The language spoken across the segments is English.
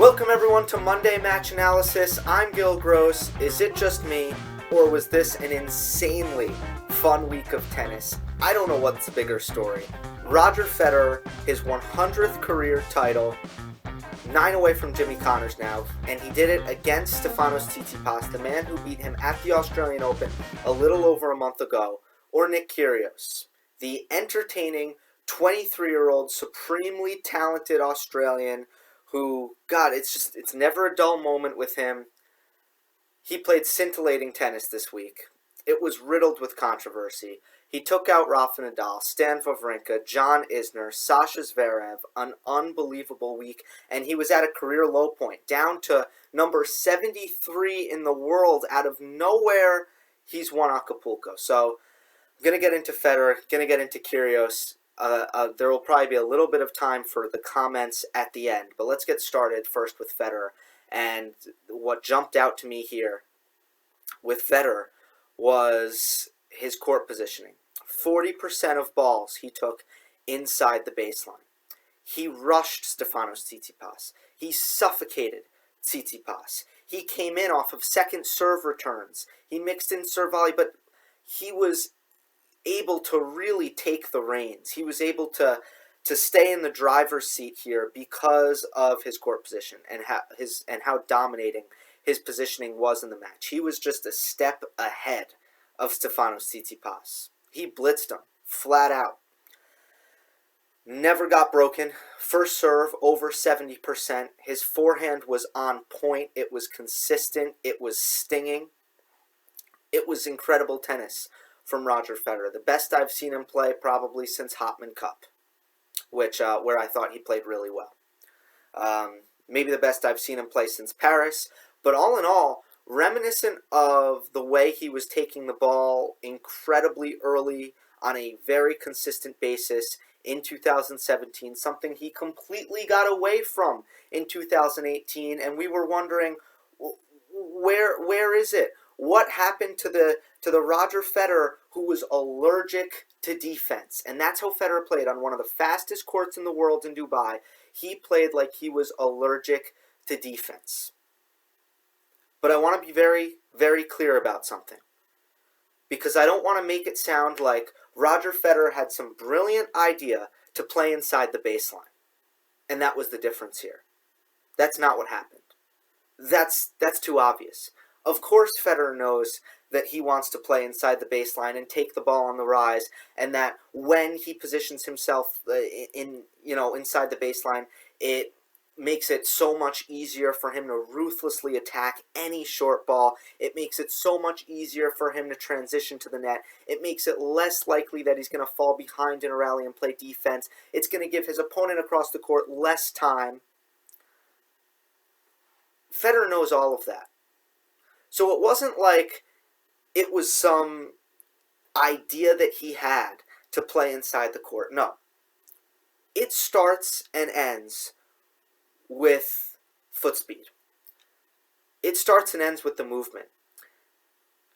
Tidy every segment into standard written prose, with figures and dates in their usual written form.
Welcome everyone to Monday Match Analysis. I'm Gill. Is it just me, or was this an insanely fun week of tennis? I don't know what's the bigger story. Roger Federer, his 100th career title, 9 away from Jimmy Connors now, and he did it against Stefanos Tsitsipas, the man who beat him at the Australian Open a little over a month ago, or Nick Kyrgios, the entertaining 23-year-old supremely talented Australian who, God, it's never a dull moment with him. He played scintillating tennis this week. It was riddled with controversy. He took out Rafa Nadal, Stan Wawrinka, Isner, Sascha Zverev, an unbelievable week, and he was at a career low point, down to number 73 in the world. Out of nowhere, he's won Acapulco. So, I'm going to get into Federer, going to get into Kyrgios. There will probably be a little bit of time for the comments at the end, but let's get started first with Federer. And what jumped out to me here with Federer was his court positioning. 40% of balls he took inside the baseline. He rushed Stefanos Tsitsipas. He suffocated Tsitsipas. He came in off of second serve returns. He mixed in serve volley, but he was able to really take the reins. He was able to stay in the driver's seat here because of his court position and how dominating his positioning was in the match. He was just a step ahead of Stefanos Tsitsipas. He blitzed him flat out. Never got broken. First serve over 70%. His forehand was on point. It was consistent. It was stinging. It was incredible tennis from Roger Federer. The best I've seen him play probably since Hopman Cup, where I thought he played really well. Maybe the best I've seen him play since Paris. But all in all, reminiscent of the way he was taking the ball incredibly early on a very consistent basis in 2017, something he completely got away from in 2018, and we were wondering, where is it? What happened to the Roger Federer who was allergic to defense? And that's how Federer played on one of the fastest courts in the world in Dubai. He played like he was allergic to defense. But I want to be very, very clear about something, because I don't want to make it sound like Roger Federer had some brilliant idea to play inside the baseline, and that was the difference here. That's not what happened. That's too obvious. Of course Federer knows that he wants to play inside the baseline and take the ball on the rise, and that when he positions himself inside the baseline, it makes it so much easier for him to ruthlessly attack any short ball. It makes it so much easier for him to transition to the net. It makes it less likely that he's going to fall behind in a rally and play defense. It's going to give his opponent across the court less time. Federer knows all of that. So it wasn't like it was some idea that he had to play inside the court. No. It starts and ends with foot speed. It starts and ends with the movement.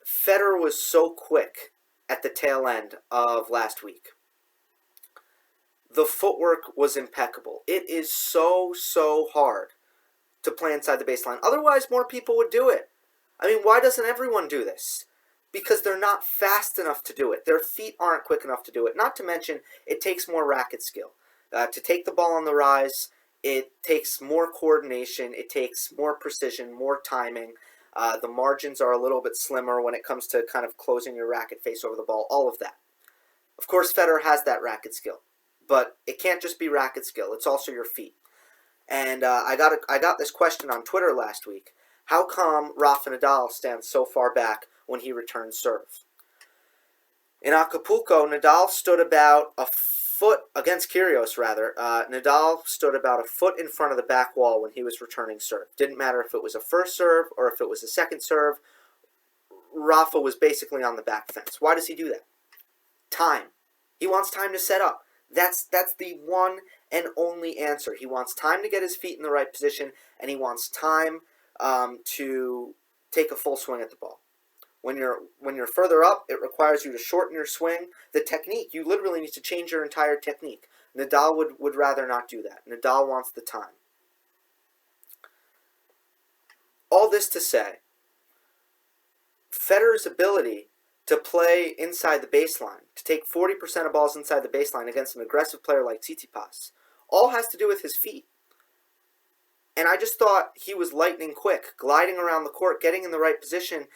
Federer was so quick at the tail end of last week. The footwork was impeccable. It is so hard to play inside the baseline. Otherwise, more people would do it. I mean, why doesn't everyone do this? Because they're not fast enough to do it. Their feet aren't quick enough to do it. Not to mention, it takes more racket skill. To take the ball on the rise, it takes more coordination. It takes more precision, more timing. The margins are a little bit slimmer when it comes to kind of closing your racket face over the ball, all of that. Of course, Federer has that racket skill, but it can't just be racket skill. It's also your feet. And I got this question on Twitter last week. How come Rafa Nadal stands so far back when he returns serve? In Acapulco, Nadal stood about a foot, against Kyrgios rather, Nadal stood about a foot in front of the back wall when he was returning serve. Didn't matter if it was a first serve or if it was a second serve. Rafa was basically on the back fence. Why does he do that? Time. He wants time to set up. That's the one and only answer. He wants time to get his feet in the right position, and he wants time to take a full swing at the ball. When you're further up, it requires you to shorten your swing. The technique, you literally need to change your entire technique. Nadal would rather not do that. Nadal wants the time. All this to say, Federer's ability to play inside the baseline, to take 40% of balls inside the baseline against an aggressive player like Tsitsipas, all has to do with his feet. And I just thought he was lightning quick, gliding around the court, getting in the right position.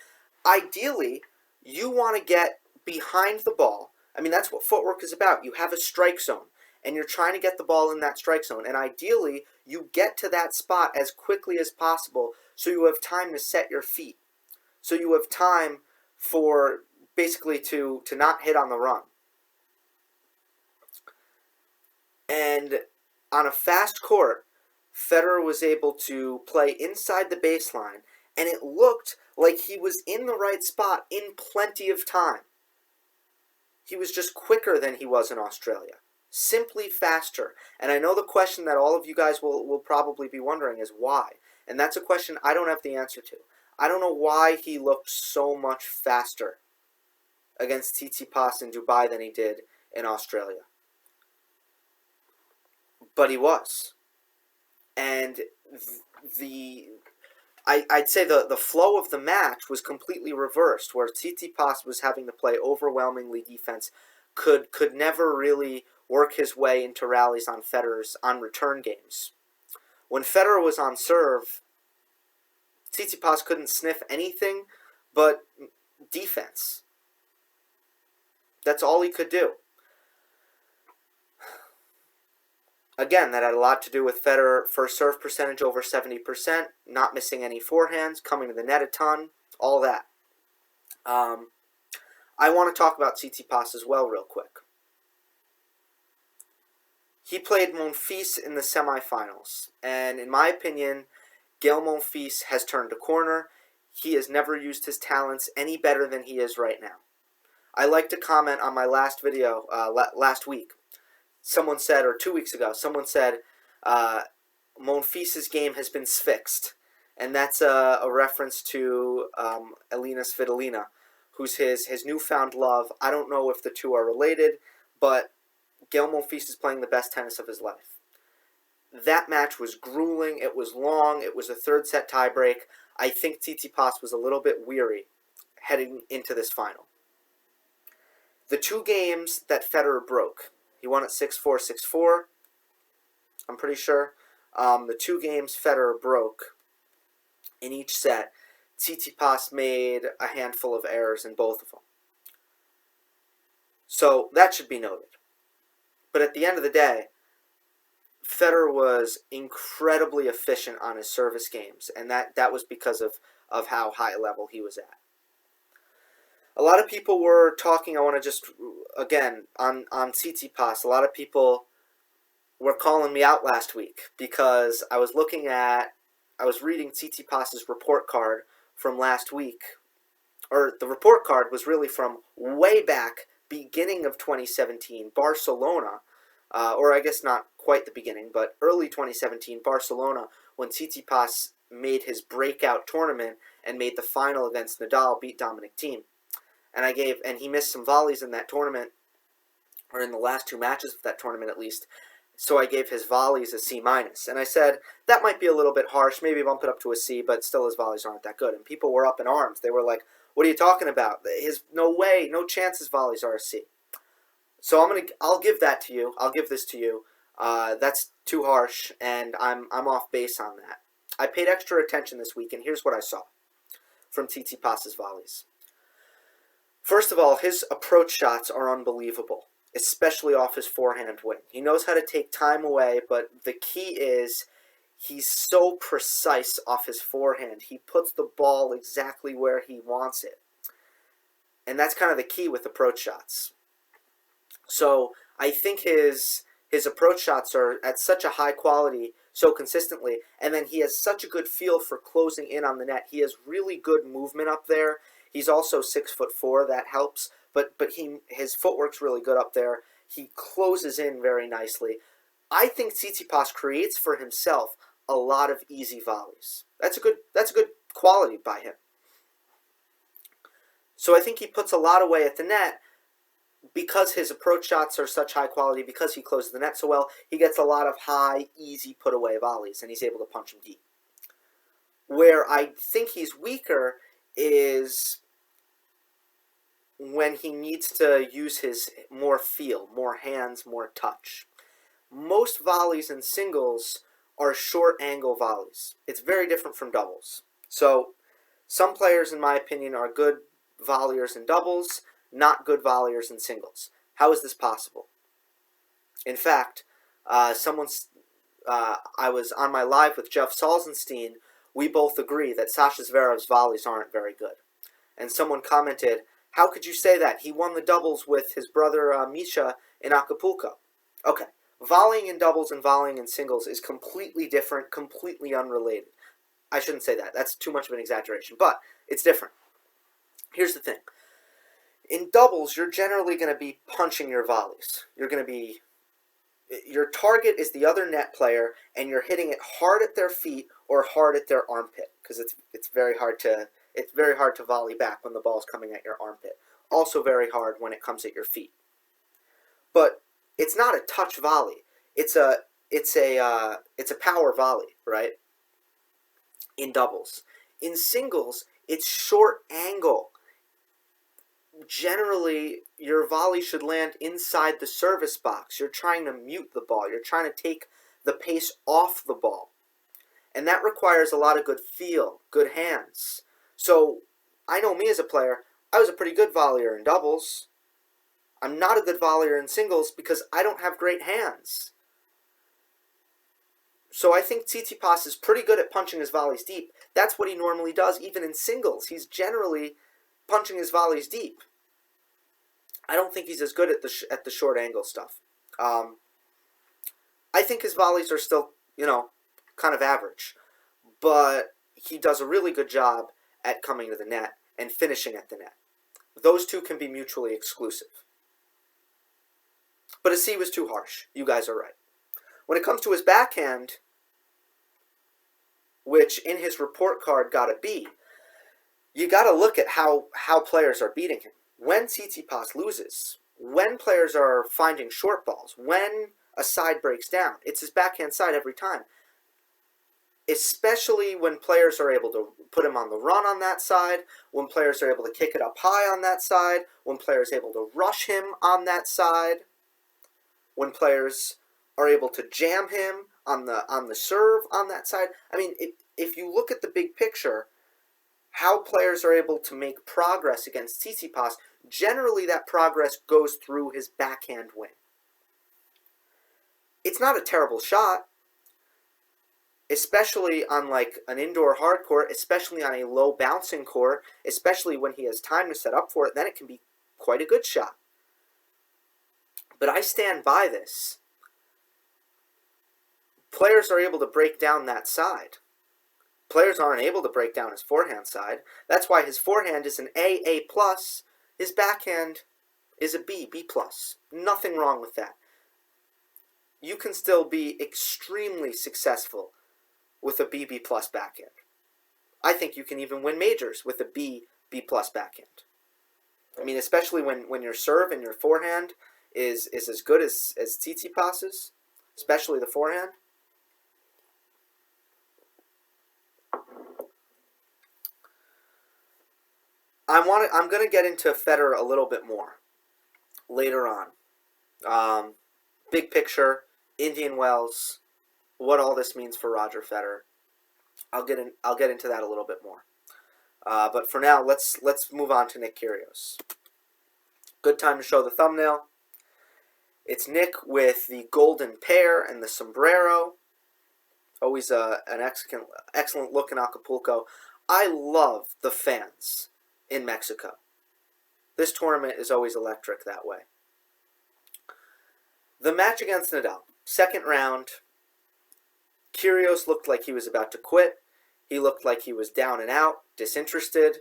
Ideally, you want to get behind the ball. I mean, that's what footwork is about. You have a strike zone, and you're trying to get the ball in that strike zone. And ideally, you get to that spot as quickly as possible so you have time to set your feet. So you have time for basically to not hit on the run. And on a fast court, Federer was able to play inside the baseline, and it looked like he was in the right spot in plenty of time. He was just quicker than he was in Australia. Simply faster. And I know the question that all of you guys will probably be wondering is why? And that's a question I don't have the answer to. I don't know why he looked so much faster against Tsitsipas in Dubai than he did in Australia. But he was. And I'd say the flow of the match was completely reversed, where Tsitsipas was having to play overwhelmingly defense, could never really work his way into rallies on Federer's on return games. When Federer was on serve, Tsitsipas couldn't sniff anything but defense. That's all he could do. Again, that had a lot to do with Federer first serve percentage over 70%, not missing any forehands, coming to the net a ton, all that. I want to talk about Tsitsipas as well real quick. He played Monfils in the semifinals, and in my opinion, Gill Monfils has turned a corner. He has never used his talents any better than he is right now. I like to comment on my last video last week. Someone said, or 2 weeks ago, someone said, Monfils' game has been fixed. And that's a reference to Elina Svitolina, who's his newfound love. I don't know if the two are related, but Gill Monfils is playing the best tennis of his life. That match was grueling. It was long. It was a third set tiebreak. I think Tsitsipas was a little bit weary heading into this final. The two games that Federer broke, he won at 6-4, 6-4, I'm pretty sure. The two games Federer broke in each set, Tsitsipas made a handful of errors in both of them. So that should be noted. But at the end of the day, Federer was incredibly efficient on his service games, and that was because of how high level he was at. A lot of people were talking, I want to just, again, on Tsitsipas, a lot of people were calling me out last week because I was reading Tsitsipas's report card from last week, or the report card was really from way back, beginning of 2017, Barcelona, or I guess not quite the beginning, but early 2017, Barcelona, when Tsitsipas made his breakout tournament and made the final against Nadal, beat Dominic Thiem. And he missed some volleys in that tournament, or in the last two matches of that tournament at least, so I gave his volleys a C-. And I said, that might be a little bit harsh, maybe bump it up to a C, but still his volleys aren't that good. And people were up in arms. They were like, what are you talking about? No way, no chance his volleys are a C. So I'll give that to you. I'll give this to you. That's too harsh, and I'm off base on that. I paid extra attention this week, and here's what I saw from Tsitsipas's volleys. First of all, his approach shots are unbelievable, especially off his forehand wing. He knows how to take time away, but the key is he's so precise off his forehand. He puts the ball exactly where he wants it. And that's kind of the key with approach shots. So I think his approach shots are at such a high quality so consistently, and then he has such a good feel for closing in on the net. He has really good movement up there. He's also 6'4", that helps, but his footwork's really good up there. He closes in very nicely. I think Tsitsipas creates for himself a lot of easy volleys. That's a good quality by him. So I think he puts a lot away at the net because his approach shots are such high quality, because he closes the net so well. He gets a lot of high, easy put away volleys, and he's able to punch them deep. Where I think he's weaker is when he needs to use his more feel, more hands, more touch. Most volleys in singles are short angle volleys. It's very different from doubles. So some players, in my opinion, are good volleyers in doubles, not good volleyers in singles. How is this possible? In fact, I was on my live with Jeff Salzenstein. We both agree that Sascha Zverev's volleys aren't very good. And someone commented, how could you say that? He won the doubles with his brother Misha in Acapulco. Okay, volleying in doubles and volleying in singles is completely different, completely unrelated. I shouldn't say that. That's too much of an exaggeration, but it's different. Here's the thing. In doubles, you're generally going to be punching your volleys. Your target is the other net player, and you're hitting it hard at their feet or hard at their armpit, because it's very hard to volley back when the ball's coming at your armpit. Also very hard when it comes at your feet. But it's not a touch volley. It's a power volley, right? In doubles. In singles, it's short angle. Generally, your volley should land inside the service box. You're trying to mute the ball. You're trying to take the pace off the ball. And that requires a lot of good feel, good hands. So, I know me as a player, I was a pretty good volleyer in doubles. I'm not a good volleyer in singles because I don't have great hands. So I think Tsitsipas is pretty good at punching his volleys deep. That's what he normally does, even in singles. He's generally punching his volleys deep. I don't think he's as good at the short angle stuff. I think his volleys are still, kind of average. But he does a really good job at coming to the net and finishing at the net. Those two can be mutually exclusive. But a C was too harsh. You guys are right. When it comes to his backhand, which in his report card got a B, you got to look at how players are beating him. When Tsitsipas loses, when players are finding short balls, when a side breaks down, it's his backhand side every time. Especially when players are able to put him on the run on that side, when players are able to kick it up high on that side, when players are able to rush him on that side, when players are able to jam him on the serve on that side. I mean, if you look at the big picture, how players are able to make progress against Tsitsipas, generally that progress goes through his backhand wing. It's not a terrible shot, especially on like an indoor hard court, especially on a low bouncing court, especially when he has time to set up for it, then it can be quite a good shot. But I stand by this. Players are able to break down that side. Players aren't able to break down his forehand side. That's why his forehand is an A+. His backhand is a B+. Nothing wrong with that. You can still be extremely successful with a B+ backhand. I think you can even win majors with a B+ backhand. I mean, especially when your serve and your forehand is as good as Tsitsipas's, especially the forehand. I'm going to get into Federer a little bit more later on. Big picture, Indian Wells, what all this means for Roger Federer. I'll get into that a little bit more. But for now, let's move on to Nick Kyrgios. Good time to show the thumbnail. It's Nick with the golden pair and the sombrero. Always an excellent look in Acapulco. I love the fans in Mexico. This tournament is always electric that way. The match against Nadal, second round, Kyrgios looked like he was about to quit. He looked like he was down and out, disinterested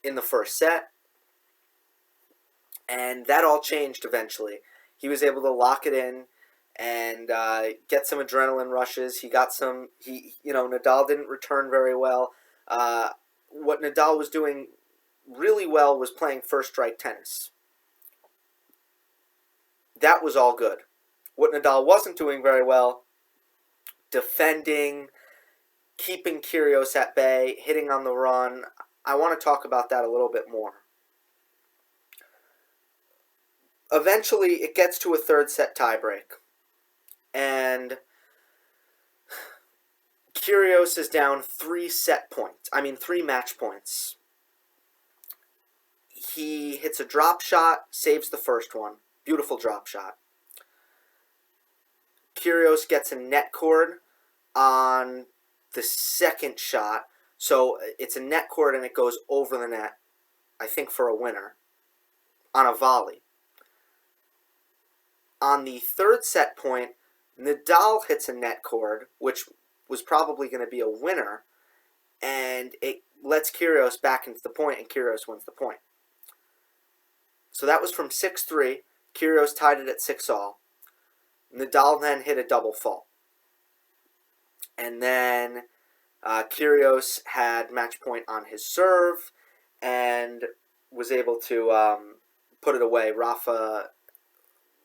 in the first set. And that all changed eventually. He was able to lock it in and get some adrenaline rushes. Nadal didn't return very well. What Nadal was doing really well was playing first strike tennis. That was all good. What Nadal wasn't doing very well, defending, keeping Kyrgios at bay, hitting on the run. I want to talk about that a little bit more. Eventually, it gets to a third set tiebreak, and Kyrgios is down 3 match points. He hits a drop shot, saves the first one. Beautiful drop shot. Kyrgios gets a net cord on the second shot. So it's a net cord and it goes over the net, I think for a winner, on a volley. On the third set point, Nadal hits a net cord, which was probably going to be a winner, and it lets Kyrgios back into the point, and Kyrgios wins the point. So that was from 6-3. Kyrgios tied it at 6-all. Nadal then hit a double fault. And then Kyrgios had match point on his serve and was able to put it away. Rafa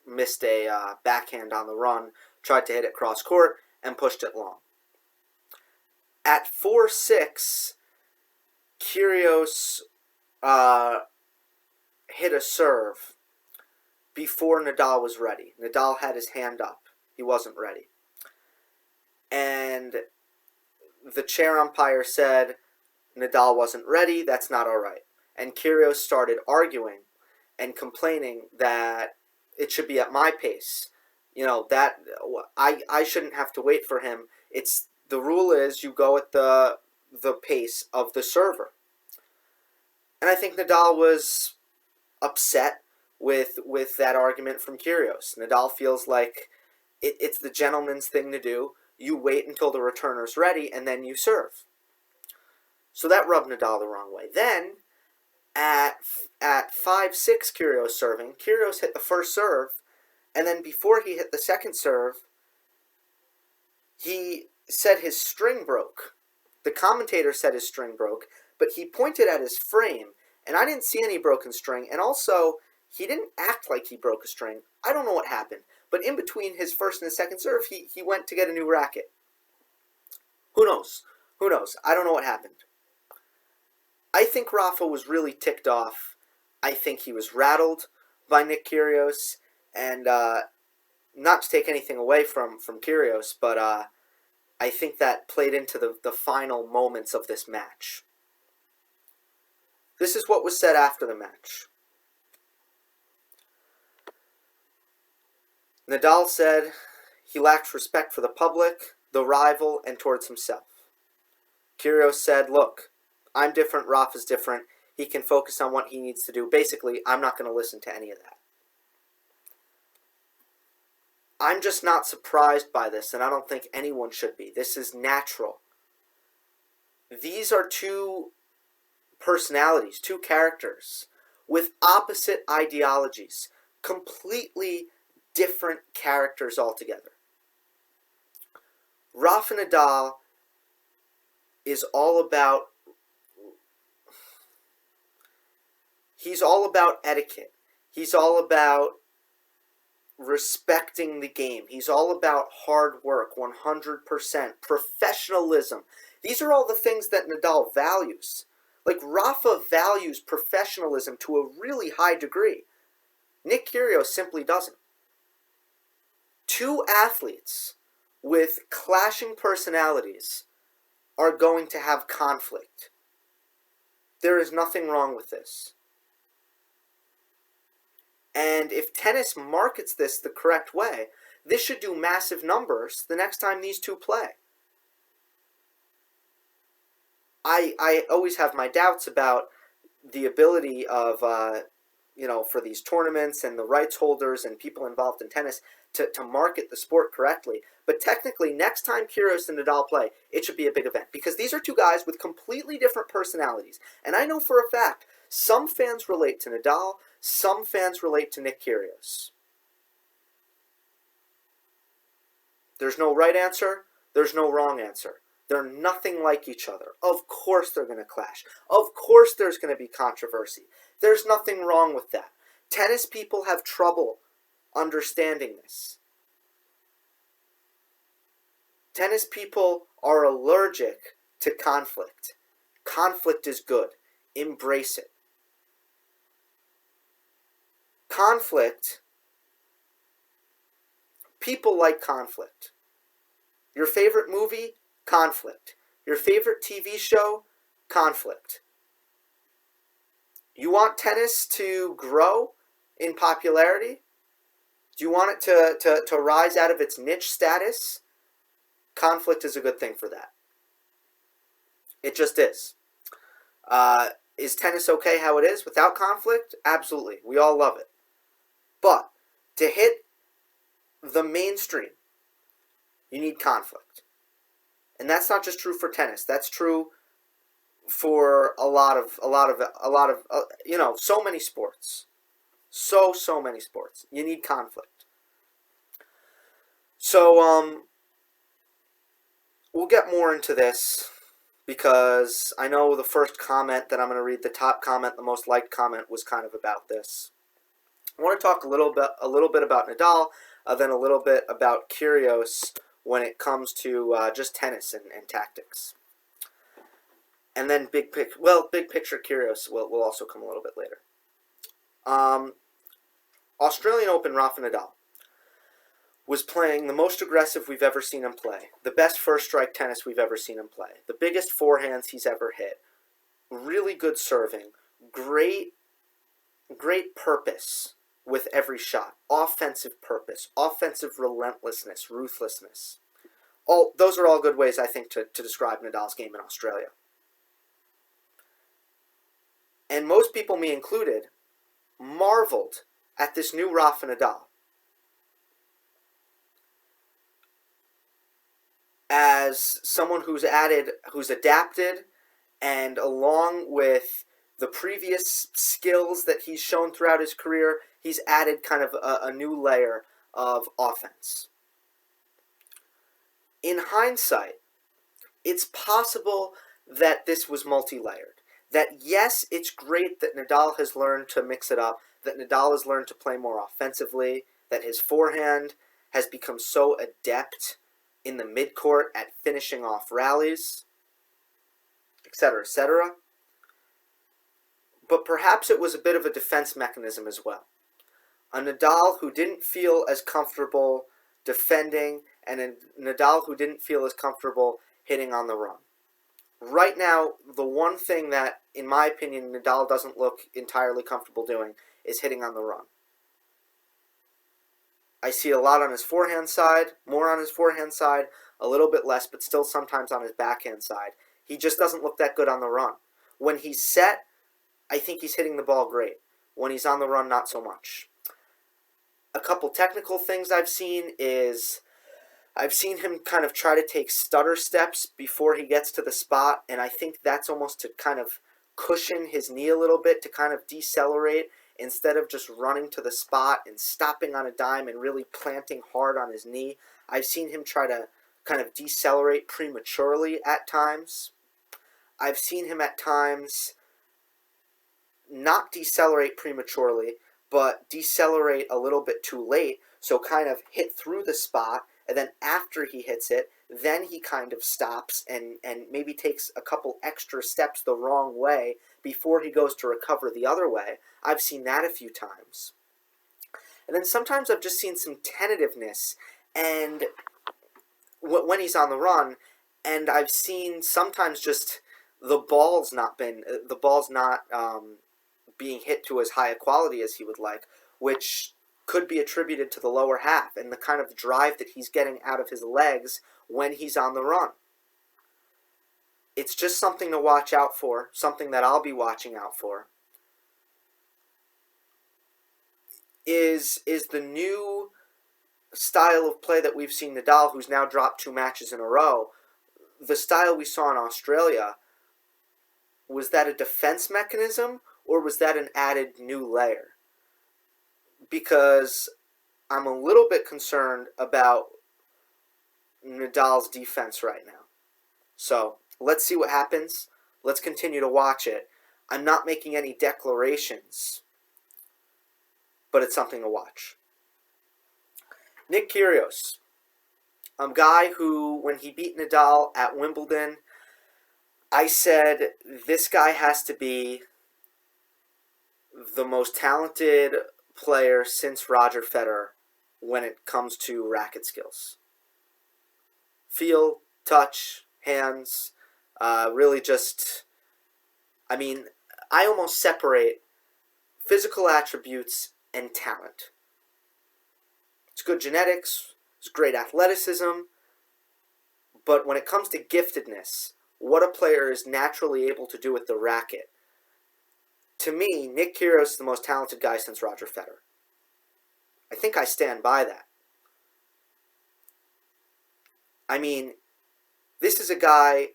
missed a backhand on the run, tried to hit it cross court, and pushed it long. At 4-6, Kyrgios hit a serve before Nadal was ready. Nadal had his hand up. He wasn't ready. And the chair umpire said, Nadal wasn't ready, that's not all right. And Kyrgios started arguing and complaining that it should be at my pace. You know, that I shouldn't have to wait for him. The rule is you go at the pace of the server. And I think Nadal was upset with that argument from Kyrgios. Nadal feels like it's the gentleman's thing to do. You wait until the returner's ready, and then you serve. So that rubbed Nadal the wrong way. Then, at 5-6 Kyrgios serving, Kyrgios hit the first serve, and then before he hit the second serve, he said his string broke. The commentator said his string broke, but he pointed at his frame, and I didn't see any broken string, and also, he didn't act like he broke a string. I don't know what happened. But in between his first and his second serve, he went to get a new racket. Who knows? Who knows? I don't know what happened. I think Rafa was really ticked off. I think he was rattled by Nick Kyrgios. And not to take anything away from Kyrgios, but I think that played into the final moments of this match. This is what was said after the match. Nadal said he lacked respect for the public, the rival, and towards himself. Kyrgios said, look, I'm different, Rafa's different, he can focus on what he needs to do. Basically, I'm not going to listen to any of that. I'm just not surprised by this, and I don't think anyone should be. This is natural. These are two personalities, two characters, with opposite ideologies, completely different characters altogether. Rafa Nadal is all about etiquette. He's all about respecting the game. He's all about hard work, 100%, professionalism. These are all the things that Nadal values. Like, Rafa values professionalism to a really high degree. Nick Kyrgios simply doesn't. Two athletes with clashing personalities are going to have conflict. There is nothing wrong with this. And if tennis markets this the correct way, this should do massive numbers the next time these two play. I always have my doubts about the ability of, for these tournaments and the rights holders and people involved in tennis to market the sport correctly. But technically, next time Kyrgios and Nadal play, it should be a big event. Because these are two guys with completely different personalities. And I know for a fact, some fans relate to Nadal, some fans relate to Nick Kyrgios. There's no right answer, there's no wrong answer. They're nothing like each other. Of course they're going to clash. Of course there's going to be controversy. There's nothing wrong with that. Tennis people have trouble understanding this. Tennis people are allergic to conflict. Conflict is good. Embrace it. Conflict, people like conflict. Your favorite movie? Conflict. Your favorite TV show? Conflict. You want tennis to grow in popularity? Do you want it to rise out of its niche status? Conflict is a good thing for that. It just is. Is tennis okay how it is without conflict? Absolutely. We all love it. But to hit the mainstream, you need conflict. And that's not just true for tennis. That's true for a lot of so many sports. So many sports. You need conflict. So we'll get more into this because I know the first comment that I'm going to read, the top comment, the most liked comment, was kind of about this. I want to talk a little bit about Nadal, then a little bit about Kyrgios when it comes to just tennis and tactics. And then big picture Kyrgios will also come a little bit later. Australian Open, Rafa Nadal was playing the most aggressive we've ever seen him play. The best first strike tennis we've ever seen him play. The biggest forehands he's ever hit. Really good serving. Great purpose with every shot. Offensive purpose. Offensive relentlessness. Ruthlessness. Those are all good ways, I think, to describe Nadal's game in Australia. And most people, me included, marveled at this new Rafa Nadal. As someone who's adapted, and along with the previous skills that he's shown throughout his career, he's added kind of a new layer of offense. In hindsight, it's possible that this was multi-layered. That yes, it's great that Nadal has learned to mix it up, that Nadal has learned to play more offensively, that his forehand has become so adept in the midcourt at finishing off rallies, etc., etc. But perhaps it was a bit of a defense mechanism as well. A Nadal who didn't feel as comfortable defending, and a Nadal who didn't feel as comfortable hitting on the run. Right now, the one thing that, in my opinion, Nadal doesn't look entirely comfortable doing is hitting on the run. I see a lot on his forehand side, more on his forehand side, a little bit less, but still sometimes on his backhand side. He just doesn't look that good on the run. When he's set, I think he's hitting the ball great. When he's on the run, not so much. A couple technical things I've seen is I've seen him kind of try to take stutter steps before he gets to the spot, and I think that's almost to kind of cushion his knee a little bit, to kind of decelerate, instead of just running to the spot and stopping on a dime and really planting hard on his knee. I've seen him try to kind of decelerate prematurely at times. I've seen him at times not decelerate prematurely, but decelerate a little bit too late, so kind of hit through the spot, and then after he hits it, then he kind of stops and maybe takes a couple extra steps the wrong way before he goes to recover the other way. I've seen that a few times. And then sometimes I've just seen some tentativeness and when he's on the run, and I've seen sometimes just the ball's not being hit to as high a quality as he would like, which could be attributed to the lower half and the kind of drive that he's getting out of his legs when he's on the run. It's just something to watch out for, something that I'll be watching out for. Is the new style of play that we've seen Nadal, who's now dropped 2 matches in a row, the style we saw in Australia, was that a defense mechanism or was that an added new layer? Because I'm a little bit concerned about Nadal's defense right now. So let's see what happens. Let's continue to watch it. I'm not making any declarations, but it's something to watch. Nick Kyrgios. A guy who, when he beat Nadal at Wimbledon, I said, this guy has to be the most talented player since Roger Federer when it comes to racket skills. Feel, touch, hands, really just, I mean, I almost separate physical attributes and talent. It's good genetics, it's great athleticism, but when it comes to giftedness, what a player is naturally able to do with the racket, to me, Nick Kyrgios is the most talented guy since Roger Federer. I think I stand by that. I mean, this is a guy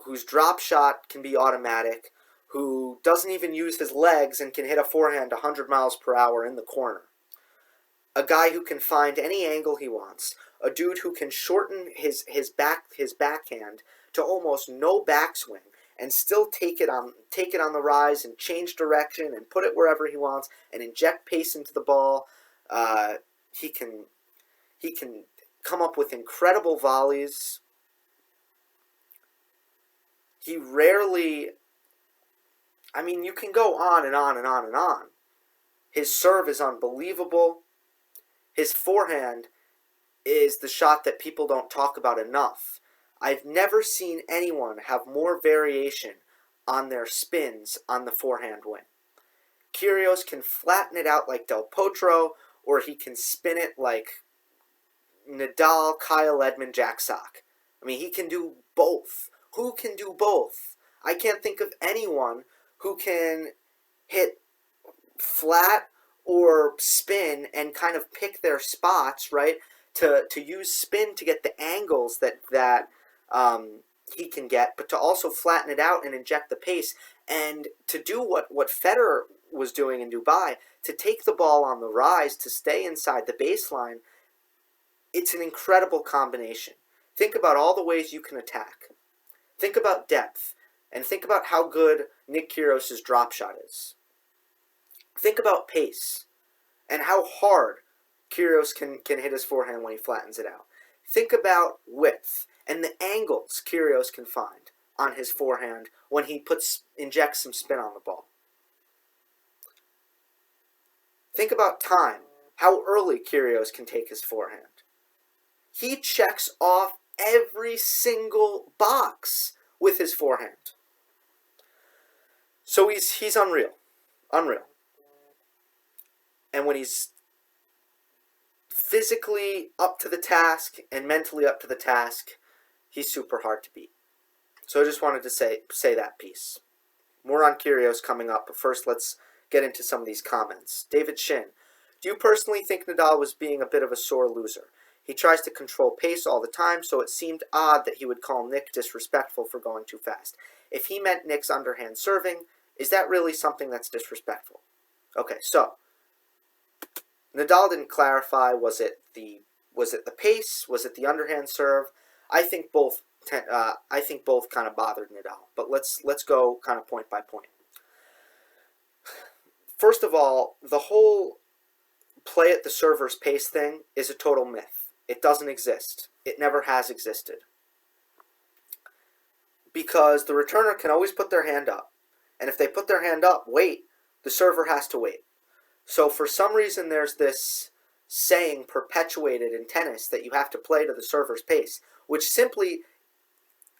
whose drop shot can be automatic, who doesn't even use his legs and can hit a forehand 100 miles per hour in the corner. A guy who can find any angle he wants. A dude who can shorten his backhand to almost no backswing and still take it on the rise and change direction and put it wherever he wants and inject pace into the ball. He can come up with incredible volleys. He rarely, I mean, you can go on and on and on and on. His serve is unbelievable. His forehand is the shot that people don't talk about enough. I've never seen anyone have more variation on their spins on the forehand wing. Kyrgios can flatten it out like Del Potro, or he can spin it like Nadal, Kyle Edmund, Jack Sock. I mean, he can do both. Who can do both? I can't think of anyone who can hit flat or spin and kind of pick their spots, right? To use spin to get the angles that he can get, but to also flatten it out and inject the pace, and to do what Federer was doing in Dubai, to take the ball on the rise, to stay inside the baseline. It's an incredible combination. Think about all the ways you can attack. Think about depth, and think about how good Nick Kyrgios' drop shot is. Think about pace, and how hard Kyrgios can hit his forehand when he flattens it out. Think about width, and the angles Kyrgios can find on his forehand when he injects some spin on the ball. Think about time, how early Kyrgios can take his forehand. He checks off every single box with his forehand. So he's unreal. Unreal. And when he's physically up to the task and mentally up to the task, he's super hard to beat. So I just wanted to say that piece. More on Kyrgios coming up, but first let's get into some of these comments. David Shin, do you personally think Nadal was being a bit of a sore loser? He tries to control pace all the time, so it seemed odd that he would call Nick disrespectful for going too fast. If he meant Nick's underhand serving, is that really something that's disrespectful? Okay, so Nadal didn't clarify. Was it the pace? Was it the underhand serve? I think both. I think both kind of bothered Nadal. But let's go kind of point by point. First of all, the whole play at the server's pace thing is a total myth. It doesn't exist. It never has existed. Because the returner can always put their hand up. And if they put their hand up, wait, the server has to wait. So for some reason there's this saying perpetuated in tennis that you have to play to the server's pace, which simply,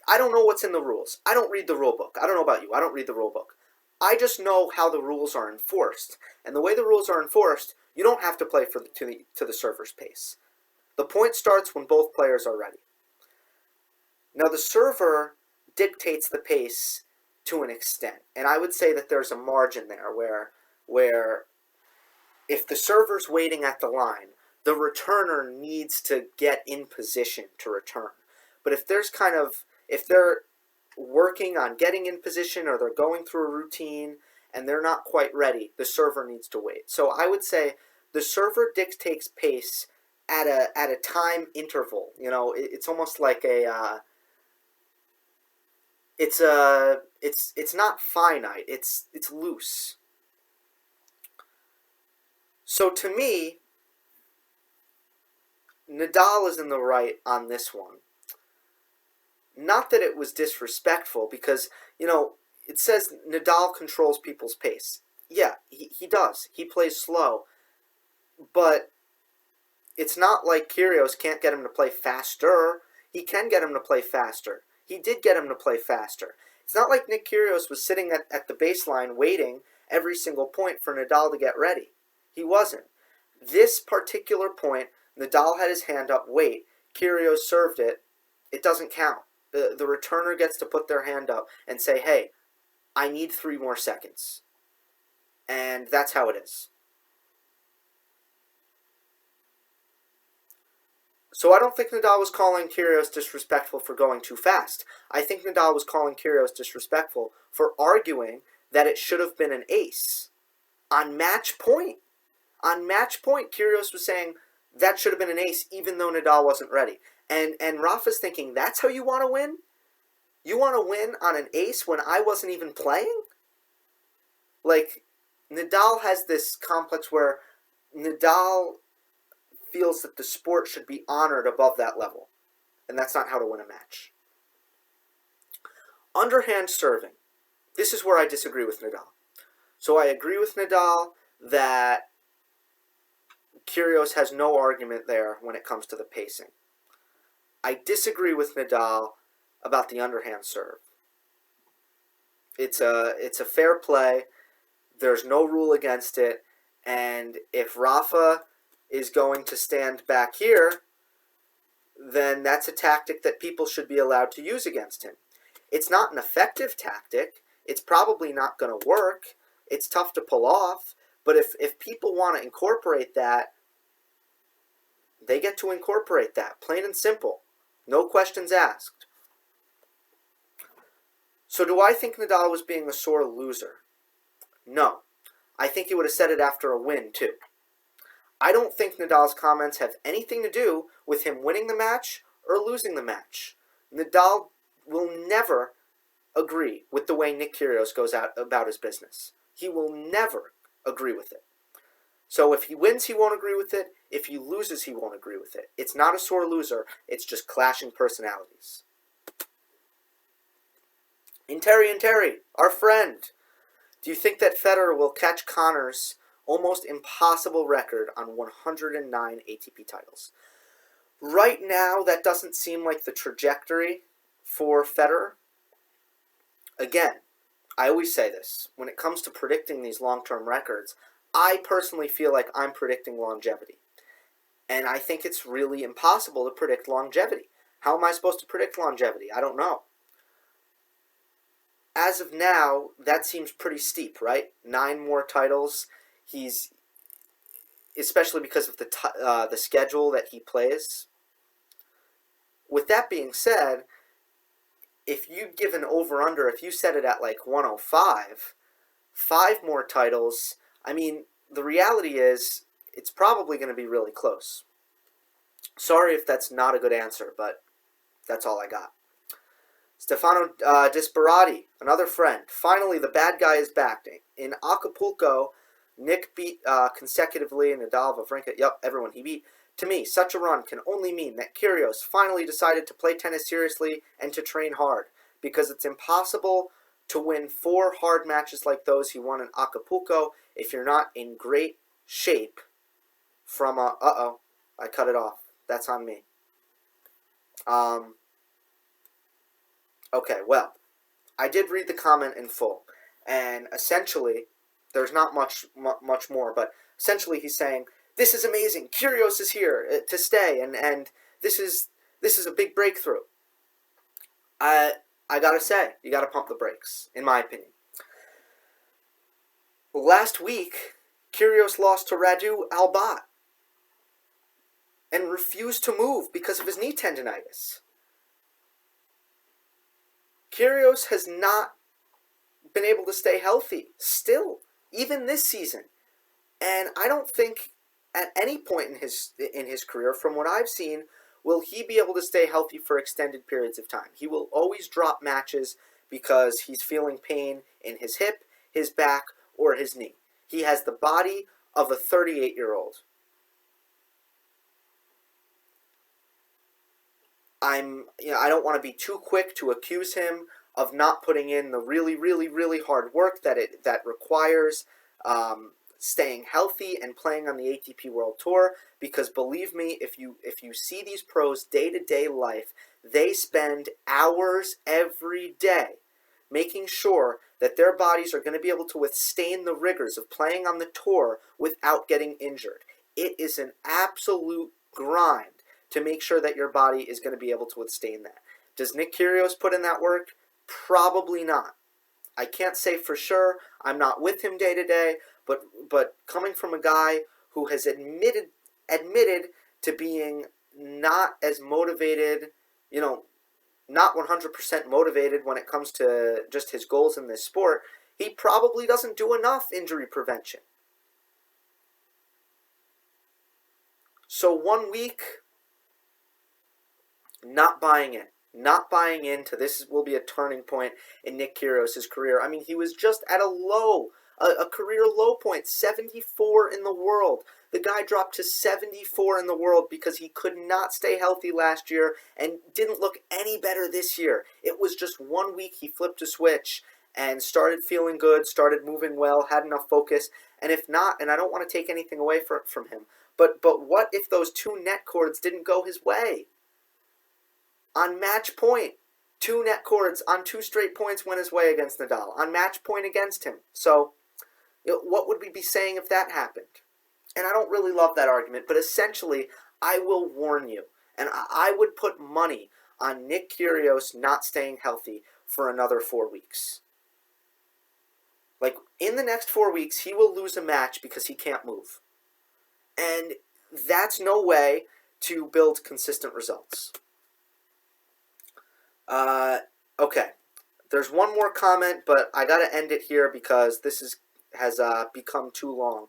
I don't know what's in the rules. I don't read the rule book. I don't know about you. I don't read the rule book. I just know how the rules are enforced. And the way the rules are enforced, you don't have to play to the server's pace. The point starts when both players are ready. Now the server dictates the pace to an extent. And I would say that there's a margin there where if the server's waiting at the line, the returner needs to get in position to return. But if they're working on getting in position or they're going through a routine and they're not quite ready, the server needs to wait. So I would say the server dictates pace at a time interval. You know, it's almost like it's not finite. It's loose. So to me, Nadal is in the right on this one. Not that it was disrespectful, because, it says Nadal controls people's pace. Yeah, he does. He plays slow. But it's not like Kyrgios can't get him to play faster. He can get him to play faster. He did get him to play faster. It's not like Nick Kyrgios was sitting at the baseline waiting every single point for Nadal to get ready. He wasn't. This particular point, Nadal had his hand up, wait, Kyrgios served it. It doesn't count. The returner gets to put their hand up and say, hey, I need 3 more seconds. And that's how it is. So I don't think Nadal was calling Kyrgios disrespectful for going too fast. I think Nadal was calling Kyrgios disrespectful for arguing that it should have been an ace. On match point. On match point, Kyrgios was saying that should have been an ace even though Nadal wasn't ready. And Rafa's thinking, that's how you want to win? You want to win on an ace when I wasn't even playing? Like, Nadal has this complex where Nadal feels that the sport should be honored above that level. And that's not how to win a match. Underhand serving. This is where I disagree with Nadal. So I agree with Nadal that Kyrgios has no argument there when it comes to the pacing. I disagree with Nadal about the underhand serve. It's a fair play. There's no rule against it. And if Rafa is going to stand back here, then that's a tactic that people should be allowed to use against him. It's not an effective tactic. It's probably not going to work. It's tough to pull off. But if people want to incorporate that, they get to incorporate that. Plain and simple. No questions asked. So do I think Nadal was being a sore loser? No. I think he would have said it after a win, too. I don't think Nadal's comments have anything to do with him winning the match or losing the match. Nadal will never agree with the way Nick Kyrgios goes out about his business. He will never agree with it. So if he wins, he won't agree with it. If he loses, he won't agree with it. It's not a sore loser. It's just clashing personalities. And Terry, our friend, do you think that Federer will catch Connor's almost impossible record on 109 ATP titles? Right now, that doesn't seem like the trajectory for Federer. Again, I always say this. When it comes to predicting these long-term records, I personally feel like I'm predicting longevity. And I think it's really impossible to predict longevity. How am I supposed to predict longevity? I don't know. As of now, that seems pretty steep, right? 9 more titles. He's, especially because of the schedule that he plays. With that being said, if you give an over-under, if you set it at like 105, 5 more titles, I mean, the reality is it's probably going to be really close. Sorry if that's not a good answer, but that's all I got. Stefano Disparati, another friend. Finally, the bad guy is back. In Acapulco, Nick beat consecutively Nadal, Wawrinka. Yep, everyone he beat. To me, such a run can only mean that Kyrgios finally decided to play tennis seriously and to train hard, because it's impossible to win 4 hard matches like those he won in Acapulco if you're not in great shape from a... Uh-oh, I cut it off. That's on me. Okay, well, I did read the comment in full, and essentially, there's not much more, but essentially he's saying, this is amazing, Kyrgios is here to stay, and this is a big breakthrough. I gotta say, you gotta pump the brakes, in my opinion. Last week, Kyrgios lost to Radu Albat and refused to move because of his knee tendonitis. Kyrgios has not been able to stay healthy still, even this season. And I don't think at any point in his career, from what I've seen, will he be able to stay healthy for extended periods of time. He will always drop matches because he's feeling pain in his hip, his back, or his knee. He has the body of a 38-year-old. I don't want to be too quick to accuse him of not putting in the really, really, really hard work that requires staying healthy and playing on the ATP World Tour. Because believe me, if you see these pros day-to-day life, they spend hours every day making sure that their bodies are going to be able to withstand the rigors of playing on the tour without getting injured. It is an absolute grind to make sure that your body is going to be able to withstand that. Does Nick Kyrgios put in that work? Probably not. I can't say for sure. I'm not with him day to day, but coming from a guy who has admitted to being not as motivated, not 100% motivated when it comes to just his goals in this sport, he probably doesn't do enough injury prevention. So 1 week, not buying in. Not buying into this will be a turning point in Nick Kyrgios' career. I mean, he was just at a career low point, 74 in the world. The guy dropped to 74 in the world because he could not stay healthy last year and didn't look any better this year. It was just 1 week he flipped a switch and started feeling good, started moving well, had enough focus. And if not, and I don't want to take anything away from him, but what if those 2 net cords didn't go his way? On match point, 2 net cords on 2 straight points went his way against Nadal. On match point against him. So, what would we be saying if that happened? And I don't really love that argument, but essentially, I will warn you. And I would put money on Nick Kyrgios not staying healthy for another 4 weeks. Like, in the next 4 weeks, he will lose a match because he can't move. And that's no way to build consistent results. Okay. There's one more comment, but I gotta end it here because this has become too long.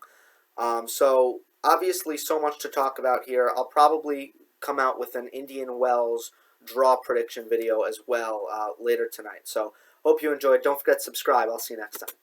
So obviously so much to talk about here. I'll probably come out with an Indian Wells draw prediction video as well later tonight. So hope you enjoyed. Don't forget to subscribe. I'll see you next time.